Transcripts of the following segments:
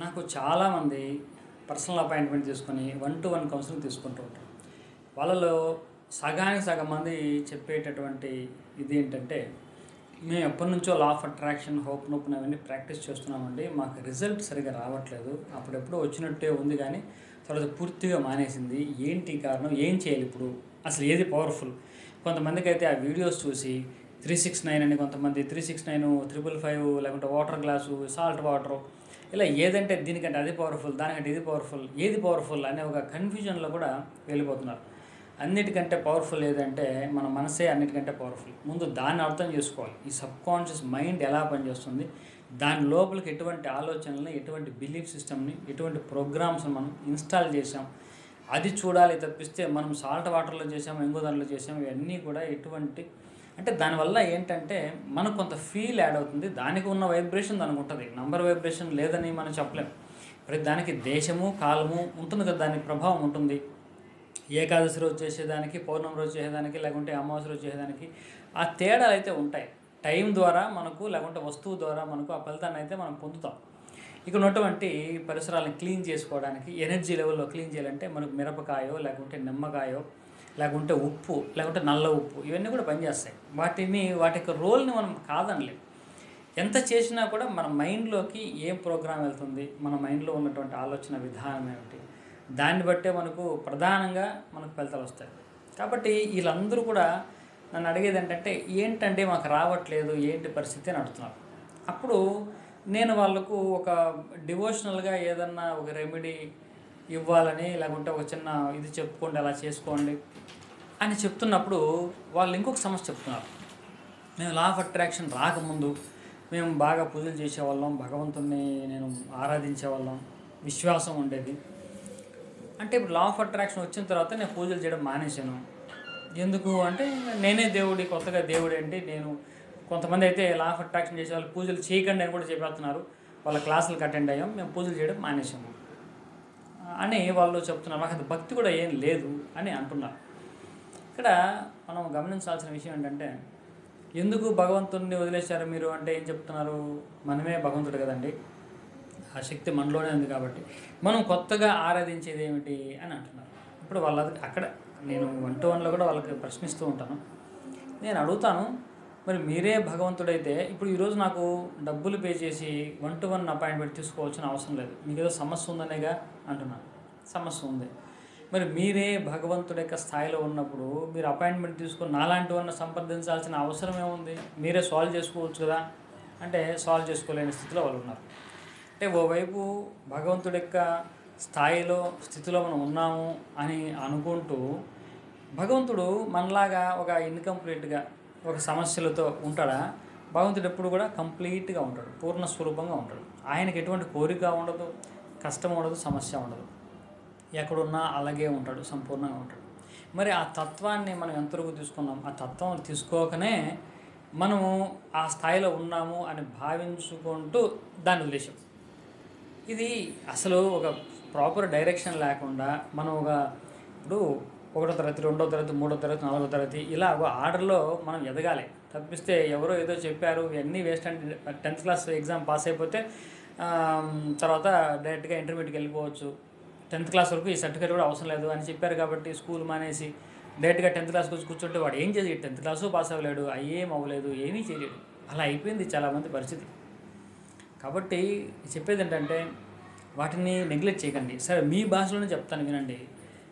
నాకు చాలామంది personal appointment తీసుకొని 1-to-1 కౌన్సిలింగ్ తీసుకుంటూ ఉంటారు. వాళ్ళలో సగానికి సగం మంది చెప్పేటటువంటి ఇది ఏంటంటే, మేము ఎప్పటినుంచో లా ఆఫ్ అట్రాక్షన్, హోప్ నోపున్ అవన్నీ ప్రాక్టీస్ చేస్తున్నామండి. మాకు రిజల్ట్ సరిగ్గా రావట్లేదు. అప్పుడెప్పుడో వచ్చినట్టే ఉంది కానీ తర్వాత పూర్తిగా మానేసింది. ఏంటి కారణం? ఏం చేయాలి ఇప్పుడు? అసలు ఏది పవర్ఫుల్? కొంతమందికైతే ఆ వీడియోస్ చూసి 369 అని, కొంతమంది 369, 555, లేకుంటే వాటర్ గ్లాసు, సాల్ట్ వాటరు, ఇలా ఏదంటే దీనికంటే అది పవర్ఫుల్, దానికంటే ఇది పవర్ఫుల్, ఏది పవర్ఫుల్ అనే ఒక కన్ఫ్యూజన్లో కూడా వెళ్ళిపోతున్నారు. అన్నిటికంటే పవర్ఫుల్ ఏదంటే మన మనసే అన్నిటికంటే పవర్ఫుల్. ముందు దాన్ని అర్థం చేసుకోవాలి. ఈ సబ్కాన్షియస్ మైండ్ ఎలా పనిచేస్తుంది, దాని లోపలికి ఎటువంటి ఆలోచనల్ని, ఎటువంటి బిలీఫ్ సిస్టమ్ని, ఎటువంటి ప్రోగ్రామ్స్ని మనం ఇన్స్టాల్ చేసాం, అది చూడాలి. తప్పిస్తే మనం సాల్ట్ వాటర్లో చేసాము, ఇంకో దాంట్లో చేసాము, ఇవన్నీ కూడా ఎటువంటి అంటే దానివల్ల ఏంటంటే మనకు కొంత ఫీల్ యాడ్ అవుతుంది. దానికి ఉన్న వైబ్రేషన్ దానికి ఉంటుంది. నంబర్ వైబ్రేషన్ లేదని మనం చెప్పలేం. ప్రతి దానికి దేశము, కాలము ఉంటుంది కదా, దానికి ప్రభావం ఉంటుంది. ఏకాదశి రోజు చేసేదానికి, పౌర్ణమి రోజు చేసేదానికి, లేకుంటే అమావాస్య రోజు చేసేదానికి ఆ తేడాలు అయితే ఉంటాయి. టైం ద్వారా మనకు, లేకుంటే వస్తువు ద్వారా మనకు ఆ ఫలితాన్ని అయితే మనం పొందుతాం. ఇక్కడ ఉన్నటువంటి పరిసరాలను క్లీన్ చేసుకోవడానికి, ఎనర్జీ లెవెల్లో క్లీన్ చేయాలంటే మనకు మిరపకాయో, లేకుంటే నిమ్మకాయో, లేకుంటే ఉప్పు, లేకుంటే నల్ల ఉప్పు, ఇవన్నీ కూడా పనిచేస్తాయి. వాటి యొక్క రోల్ని మనం కాదనలేం. ఎంత చేసినా కూడా మన మైండ్లోకి ఏం ప్రోగ్రామ్ వెళ్తుంది, మన మైండ్లో ఉన్నటువంటి ఆలోచన విధానం ఏమిటి, దాన్ని బట్టే మనకు ప్రధానంగా మనకు ఫలితాలు వస్తాయి. కాబట్టి వీళ్ళందరూ కూడా నన్ను అడిగేది ఏంటంటే, ఏంటంటే మాకు రావట్లేదు, ఏంటి పరిస్థితి అని అడుగుతున్నారు. అప్పుడు నేను వాళ్ళకు ఒక డివోషనల్గా ఏదన్నా ఒక రెమెడీ ఇవ్వాలని, లేకుంటే ఒక చిన్న ఇది చెప్పుకోండి, అలా చేసుకోండి అని చెప్తున్నప్పుడు వాళ్ళు ఇంకొక సమస్య చెప్తున్నారు. మేము లా ఆఫ్ అట్రాక్షన్ రాకముందు మేము బాగా పూజలు చేసేవాళ్ళం, భగవంతుణ్ణి నేను ఆరాధించేవాళ్ళం, విశ్వాసం ఉండేది. అంటే ఇప్పుడు లా ఆఫ్ అట్రాక్షన్ వచ్చిన తర్వాత నేను పూజలు చేయడం మానేశాను. ఎందుకు అంటే నేనే దేవుడి, కొత్తగా దేవుడు ఏంటి, నేను కొంతమంది అయితే లా ఆఫ్ అట్రాక్షన్ చేసే వాళ్ళు పూజలు చేయకండి అని కూడా చెప్పేస్తున్నారు. వాళ్ళ క్లాసులకు అటెండ్ అయ్యాం, మేము పూజలు చేయడం మానేశాము అని వాళ్ళు చెప్తున్నారు. మాకు అది భక్తి కూడా ఏం లేదు అని అంటున్నారు. ఇక్కడ మనం గమనించాల్సిన విషయం ఏంటంటే, ఎందుకు భగవంతుడిని వదిలేశారు మీరు అంటే ఏం చెప్తున్నారు? మనమే భగవంతుడు కదండి, ఆ శక్తి మనలోనే ఉంది కాబట్టి మనం కొత్తగా ఆరాధించేది ఏమిటి అని అంటున్నారు. ఇప్పుడు వాళ్ళది అక్కడ నేను 1-to-1లో కూడా వాళ్ళకి ప్రశ్నిస్తూ ఉంటాను. నేను అడుగుతాను, మరి మీరే భగవంతుడైతే ఇప్పుడు ఈరోజు నాకు డబ్బులు పే చేసి 1-to-1 అపాయింట్మెంట్ తీసుకోవాల్సిన అవసరం లేదు, మీకు ఏదో సమస్య ఉందనేగా అంటున్నాను. సమస్య ఉంది. మరి మీరే భగవంతుడి యొక్క స్థాయిలో ఉన్నప్పుడు మీరు అపాయింట్మెంట్ తీసుకొని నాలాంటి వాళ్ళని సంప్రదించాల్సిన అవసరం ఏముంది? మీరే సాల్వ్ చేసుకోవచ్చు కదా అంటే సాల్వ్ చేసుకోలేని స్థితిలో వాళ్ళు ఉన్నారు. అంటే ఓవైపు భగవంతుడి యొక్క స్థితిలో మనం ఉన్నాము అని అనుకుంటూ, భగవంతుడు మనలాగా ఒక ఇన్కంప్లీట్గా ఒక సమస్యలతో ఉంటాడా? భగవంతుడు ఎప్పుడు కూడా కంప్లీట్గా ఉంటాడు, పూర్ణ స్వరూపంగా ఉంటాడు. ఆయనకి ఎటువంటి కోరిక ఉండదు, కష్టం ఉండదు, సమస్య ఉండదు. ఎక్కడున్నా అలాగే ఉంటాడు, సంపూర్ణంగా ఉంటాడు. మరి ఆ తత్వాన్ని మనం ఎంతవరకు తీసుకున్నాం? ఆ తత్వం తీసుకోకనే మనము ఆ స్థాయిలో ఉన్నాము అని భావించుకుంటూ దాన్ని వదిలేసాం. ఇది అసలు ఒక ప్రాపర్ డైరెక్షన్ లేకుండా మనం ఇప్పుడు 1వ తరగతి, 2వ తరగతి, 3వ తరగతి, 4వ తరగతి ఇలా ఒక ఆర్డర్లో మనం ఎదగాలి. తప్పిస్తే ఎవరో ఏదో చెప్పారు ఇవన్నీ waste and 10th class exam pass అయిపోతే తర్వాత డైరెక్ట్గా ఇంటర్మీడియట్కి వెళ్ళిపోవచ్చు, 10th క్లాస్ వరకు ఈ సర్టిఫికేట్ కూడా అవసరం లేదు అని చెప్పారు కాబట్టి స్కూల్ మానేసి డైరెక్ట్గా 10th క్లాస్కి వచ్చి కూర్చుంటే వాడు ఏం చేసి 10th క్లాసు పాస్ అవ్వలేడు, ఏం అవ్వలేదు, ఏమీ చేయలేడు. అలా అయిపోయింది చాలామంది పరిస్థితి. కాబట్టి చెప్పేది ఏంటంటే వాటిని నెగ్లెక్ట్ చేయకండి. సరే మీ భాషలోనే చెప్తాను వినండి.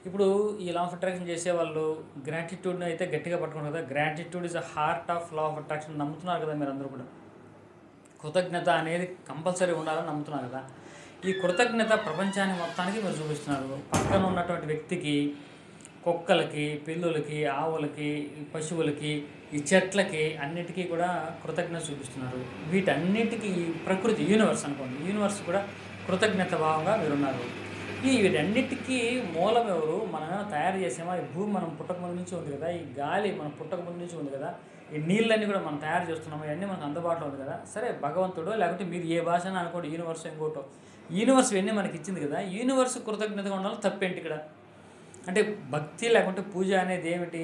ఇప్పుడు ఈ లా ఆఫ్ అట్రాక్షన్ చేసేవాళ్ళు గ్రాటిట్యూడ్ని అయితే గట్టిగా పట్టుకున్నారు కదా. Gratitude is the heart of law of attraction నమ్ముతున్నారు కదా మీరు అందరూ కూడా. కృతజ్ఞత అనేది కంపల్సరీ ఉండాలని నమ్ముతున్నారు కదా. ఈ కృతజ్ఞత ప్రపంచానికి మొత్తానికి మీరు చూపిస్తున్నారు. పక్కన ఉన్నటువంటి వ్యక్తికి, కుక్కలకి, పిల్లులకి, ఆవులకి, పశువులకి, ఈ చెట్లకి అన్నిటికీ కూడా కృతజ్ఞత చూపిస్తున్నారు. వీటన్నిటికీ ప్రకృతి, యూనివర్స్ అనుకోండి, యూనివర్స్ కూడా కృతజ్ఞత భావంగా మీరున్నారు. వీటన్నిటికీ మూలం ఎవరు? మనం తయారు చేసామా? ఈ భూమి మనం పుట్టక ముందు నుంచి ఉంది కదా, ఈ గాలి మనం పుట్టక ముందు నుంచి ఉంది కదా, ఈ నీళ్ళన్నీ కూడా మనం తయారు చేస్తున్నాము, ఇవన్నీ మనకు అందుబాటులో ఉంది కదా. సరే భగవంతుడు, లేకపోతే మీరు ఏ భాషను అనుకోండి, యూనివర్స్ ఇంకోటో, యూనివర్స్ ఇవన్నీ మనకి ఇచ్చింది కదా. యూనివర్స్ కృతజ్ఞతగా ఉండాలి, తప్పేంటి ఇక్కడ? అంటే భక్తి లేకుంటే పూజ అనేది ఏమిటి?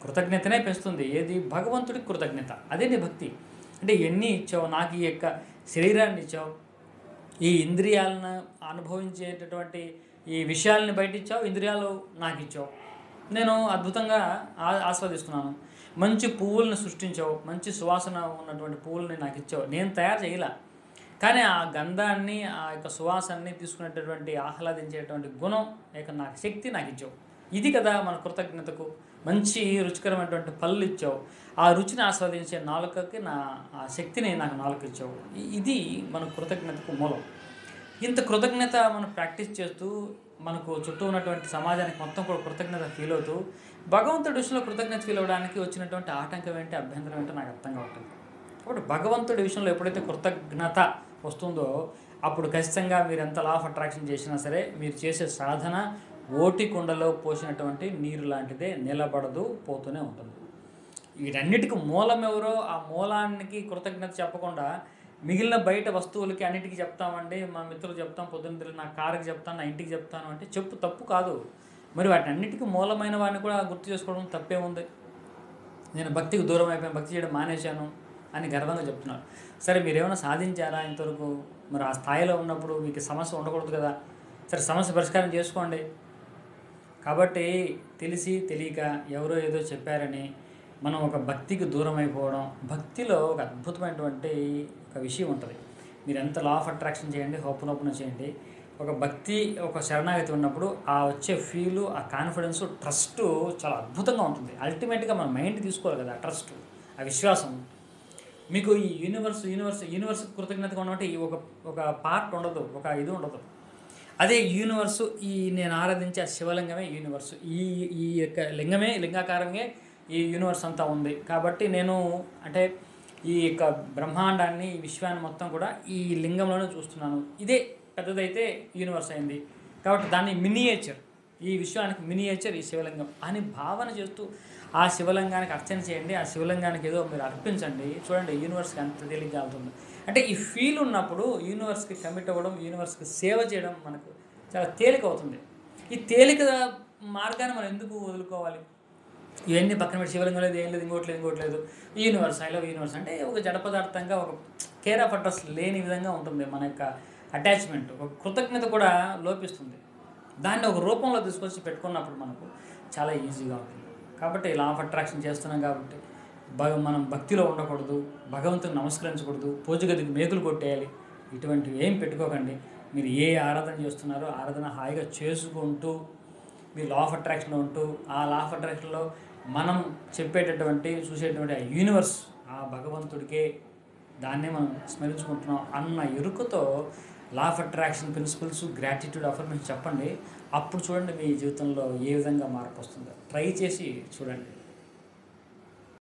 కృతజ్ఞతనే పెంచుతుంది. ఏది? భగవంతుడికి కృతజ్ఞత, అదే నీ భక్తి. అంటే ఎన్ని ఇచ్చావు, నాకు ఈ యొక్క శరీరాన్ని ఇచ్చావు, ఈ ఇంద్రియాలను అనుభవించేటటువంటి ఈ విషయాలని బయట ఇచ్చావు, ఇంద్రియాలు నాకు ఇచ్చావు, నేను అద్భుతంగా ఆస్వాదిస్తున్నాను. మంచి పువ్వులను సృష్టించావు, మంచి సువాసన ఉన్నటువంటి పువ్వులని నాకు ఇచ్చావు, నేను తయారు చేయలే, కానీ ఆ గంధాన్ని ఆ యొక్క సువాసనని తీసుకునేటటువంటి ఆహ్లాదించేటువంటి గుణం ఇక నాకు శక్తి నాకు ఇచ్చావు. ఇది కదా మన కృతజ్ఞతకు. మంచి రుచికరమైనటువంటి పళ్ళు ఇచ్చావు, ఆ రుచిని ఆస్వాదించే నాలుకకి ఆ శక్తిని నాకు నాలుక ఇచ్చావు. ఇది మన కృతజ్ఞతకు మూలం. ఇంత కృతజ్ఞత మనం ప్రాక్టీస్ చేస్తూ మనకు చుట్టూ ఉన్నటువంటి సమాజానికి మొత్తం కూడా కృతజ్ఞత ఫీల్ అవుతూ భగవంతుడి విషయంలో కృతజ్ఞత ఫీల్ అవ్వడానికి వచ్చినటువంటి ఆటంకం ఏంటి, అభ్యంతరం ఏంటో నాకు అర్థంగా ఉంటుంది. కాబట్టి భగవంతుడి విషయంలో ఎప్పుడైతే కృతజ్ఞత వస్తుందో అప్పుడు ఖచ్చితంగా మీరు ఎంత లా ఆఫ్ అట్రాక్షన్ చేసినా సరే మీరు చేసే సాధన ఓటి కుండలో పోసినటువంటి నీరు లాంటిదే, నిలబడదు, పోతూనే ఉంటుంది. వీటన్నిటికీ మూలం ఎవరో ఆ మూలానికి కృతజ్ఞత చెప్పకుండా మిగిలిన బయట వస్తువులకి అన్నిటికీ చెప్తామండి, మా మిత్రులు చెప్తాం, పొద్దున్న నా కారుకి చెప్తాను, నా ఇంటికి చెప్తాను అంటే తప్పు కాదు. మరి వాటి అన్నిటికీ మూలమైన వాడిని కూడా గుర్తు చేసుకోవడం తప్పే ఉంది. నేను భక్తికి దూరం అయిపోయాను, భక్తి చేయడం మానేశాను అని గర్వంగా చెప్తున్నారు. సరే మీరేమైనా సాధించారా ఇంతవరకు? మరి ఆ స్థాయిలో ఉన్నప్పుడు మీకు సమస్య ఉండకూడదు కదా. సరే సమస్య పరిష్కారం చేసుకోండి. కాబట్టి తెలిసి తెలియక ఎవరో ఏదో చెప్పారని మనం ఒక భక్తికి దూరం అయిపోవడం. భక్తిలో ఒక అద్భుతమైనటువంటి ఒక విషయం ఉంటుంది. మీరు ఎంత లా ఆఫ్ అట్రాక్షన్ చేయండి, ఓపెన్ చేయండి, ఒక భక్తి ఒక శరణాగతి ఉన్నప్పుడు ఆ వచ్చే ఫీలు, ఆ కాన్ఫిడెన్సు, ట్రస్ట్ చాలా అద్భుతంగా ఉంటుంది. అల్టిమేట్గా మన మైండ్ తీసుకోవాలి కదా ట్రస్ట్, ఆ విశ్వాసం. మీకు ఈ యూనివర్స్ కృతజ్ఞతగా ఉన్నట్టు ఒక పార్ట్ ఉండదు, ఒక ఇది ఉండదు. అదే యూనివర్సు, ఈ నేను ఆరాధించే ఆ శివలింగమే యూనివర్సు, ఈ యొక్క లింగాకారమే ఈ యూనివర్స్ అంతా ఉంది. కాబట్టి నేను అంటే ఈ యొక్క బ్రహ్మాండాన్ని, ఈ విశ్వాన్ని మొత్తం కూడా ఈ లింగంలోనే చూస్తున్నాను. ఇదే పెద్దదైతే యూనివర్స్ అయింది కాబట్టి దాన్ని మినియేచర్, ఈ విశ్వానికి మినియేచర్ ఈ శివలింగం అని భావన చేస్తూ ఆ శివలింగానికి అర్చన చేయండి. ఆ శివలింగానికి ఏదో మీరు అర్పించండి. చూడండి యూనివర్స్కి ఎంత తేలిగ్గా అవుతుంది. అంటే ఈ ఫీల్ ఉన్నప్పుడు యూనివర్స్కి కమిట్ అవ్వడం, యూనివర్స్కి సేవ చేయడం మనకు చాలా తేలిక అవుతుంది. ఈ తేలిక మార్గాన్ని మనం ఎందుకు వదులుకోవాలి? ఇవన్నీ పక్కన పెట్టి శివలింగం లేదు, ఏం లేదు, ఇంకోటి లేదు, యూనివర్స్, ఐ లవ్ యూనివర్స్ అంటే ఒక జడ పదార్థంగా, ఒక కేర్ ఆఫ్ అడ్రస్ లేని విధంగా ఉంటుంది మన యొక్క అటాచ్మెంట్. ఒక కృతజ్ఞత కూడా లోపిస్తుంది. దాన్ని ఒక రూపంలో తీసుకొచ్చి పెట్టుకున్నప్పుడు మనకు చాలా ఈజీగా ఉంటుంది. కాబట్టి లా ఆఫ్ అట్రాక్షన్ చేస్తున్నాం కాబట్టి మనం భక్తిలో ఉండకూడదు, భగవంతుని నమస్కరించకూడదు, పూజ గదికి మేకులు కొట్టేయాలి, ఇటువంటివి ఏం పెట్టుకోకండి. మీరు ఏ ఆరాధన చేస్తున్నారో ఆరాధన హాయిగా చేసుకుంటూ మీరు లా ఆఫ్ అట్రాక్షన్లో ఉంటూ ఆ లా ఆఫ్ అట్రాక్షన్లో మనం చెప్పేటటువంటి చూసేటువంటి ఆ యూనివర్స్, ఆ భగవంతుడికే, దాన్నే మనం స్మరించుకుంటున్నాం అన్న ఎరుకతో law of attraction principles, gratitude, affirmation చెప్పండి. అప్పుడు చూడండి మీ జీవితంలో ఏ విధంగా మార్పు వస్తుందో. ట్రై చేసి చూడండి.